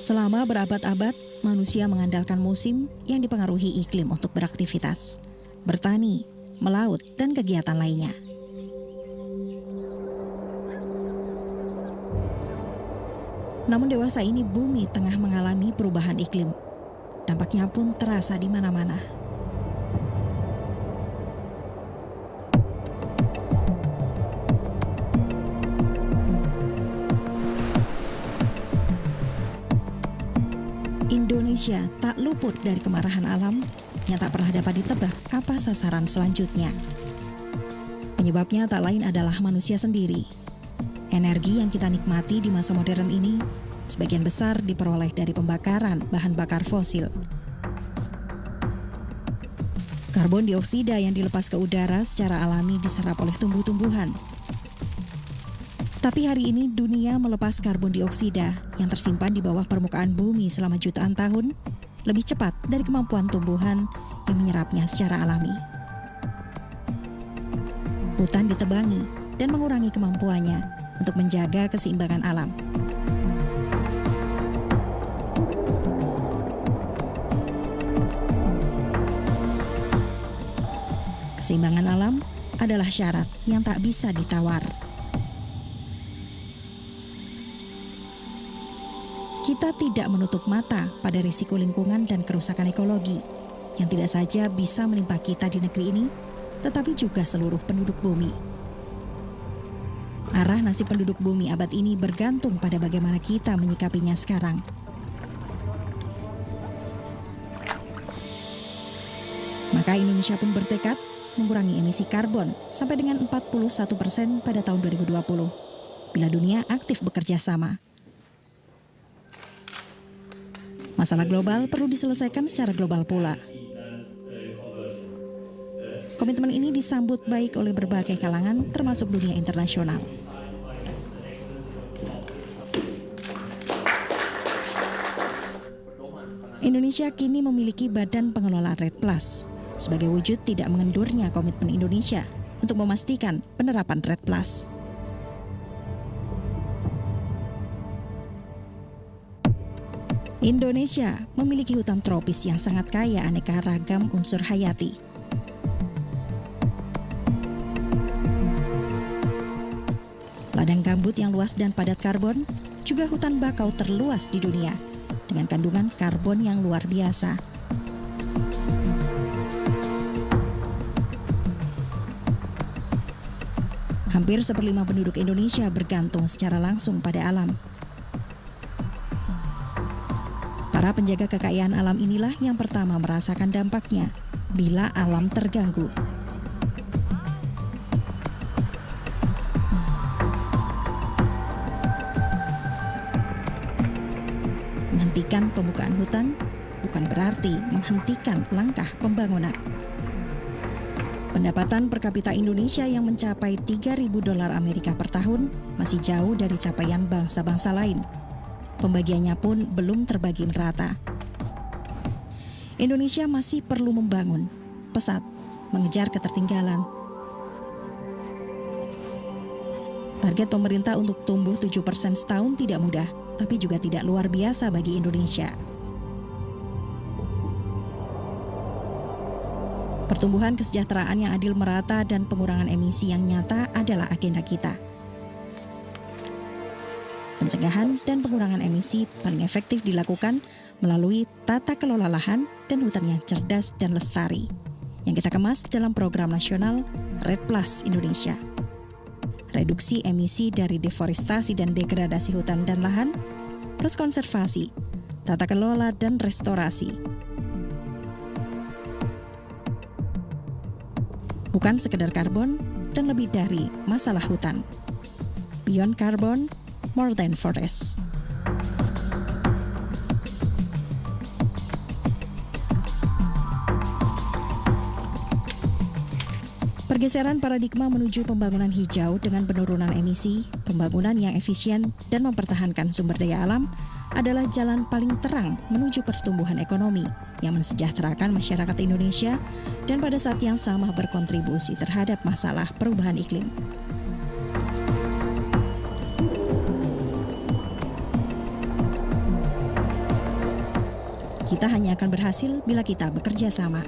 Selama berabad-abad, manusia mengandalkan musim yang dipengaruhi iklim untuk beraktivitas, bertani, melaut, dan kegiatan lainnya. Namun dewasa ini bumi tengah mengalami perubahan iklim. Dampaknya pun terasa di mana-mana. Indonesia tak luput dari kemarahan alam yang tak pernah dapat ditebak apa sasaran selanjutnya. Penyebabnya tak lain adalah manusia sendiri. Energi yang kita nikmati di masa modern ini sebagian besar diperoleh dari pembakaran bahan bakar fosil. Karbon dioksida yang dilepas ke udara secara alami diserap oleh tumbuh-tumbuhan. Tapi hari ini dunia melepas karbon dioksida yang tersimpan di bawah permukaan bumi selama jutaan tahun lebih cepat dari kemampuan tumbuhan yang menyerapnya secara alami. Hutan ditebangi dan mengurangi kemampuannya untuk menjaga keseimbangan alam. Keseimbangan alam adalah syarat yang tak bisa ditawar. Kita tidak menutup mata pada risiko lingkungan dan kerusakan ekologi yang tidak saja bisa menimpa kita di negeri ini, tetapi juga seluruh penduduk bumi. Arah nasib penduduk bumi abad ini bergantung pada bagaimana kita menyikapinya sekarang. Maka Indonesia pun bertekad mengurangi emisi karbon sampai dengan 41% pada tahun 2020, bila dunia aktif bekerja sama. Masalah global perlu diselesaikan secara global pula. Komitmen ini disambut baik oleh berbagai kalangan, termasuk dunia internasional. Indonesia kini memiliki Badan Pengelola REDD+ sebagai wujud tidak mengendurnya komitmen Indonesia untuk memastikan penerapan REDD+. Indonesia memiliki hutan tropis yang sangat kaya aneka ragam unsur hayati. Ladang gambut yang luas dan padat karbon, juga hutan bakau terluas di dunia dengan kandungan karbon yang luar biasa. Hampir 1/5 penduduk Indonesia bergantung secara langsung pada alam. Para penjaga kekayaan alam inilah yang pertama merasakan dampaknya bila alam terganggu. Menghentikan pembukaan hutan bukan berarti menghentikan langkah pembangunan. Pendapatan per kapita Indonesia yang mencapai $3.000 Amerika per tahun masih jauh dari capaian bangsa-bangsa lain. Pembagiannya pun belum terbagi merata. Indonesia masih perlu membangun, pesat, mengejar ketertinggalan. Target pemerintah untuk tumbuh 7% setahun tidak mudah, tapi juga tidak luar biasa bagi Indonesia. Pertumbuhan kesejahteraan yang adil merata dan pengurangan emisi yang nyata adalah agenda kita. Pencegahan dan pengurangan emisi paling efektif dilakukan melalui tata kelola lahan dan hutan yang cerdas dan lestari, yang kita kemas dalam program nasional REDD+ Indonesia. Reduksi emisi dari deforestasi dan degradasi hutan dan lahan, plus konservasi, tata kelola dan restorasi. Bukan sekedar karbon dan lebih dari masalah hutan. Beyond carbon, more than forest. Pergeseran paradigma menuju pembangunan hijau dengan penurunan emisi, pembangunan yang efisien, dan mempertahankan sumber daya alam adalah jalan paling terang menuju pertumbuhan ekonomi yang mensejahterakan masyarakat Indonesia dan pada saat yang sama berkontribusi terhadap masalah perubahan iklim. Kita hanya akan berhasil bila kita bekerja sama.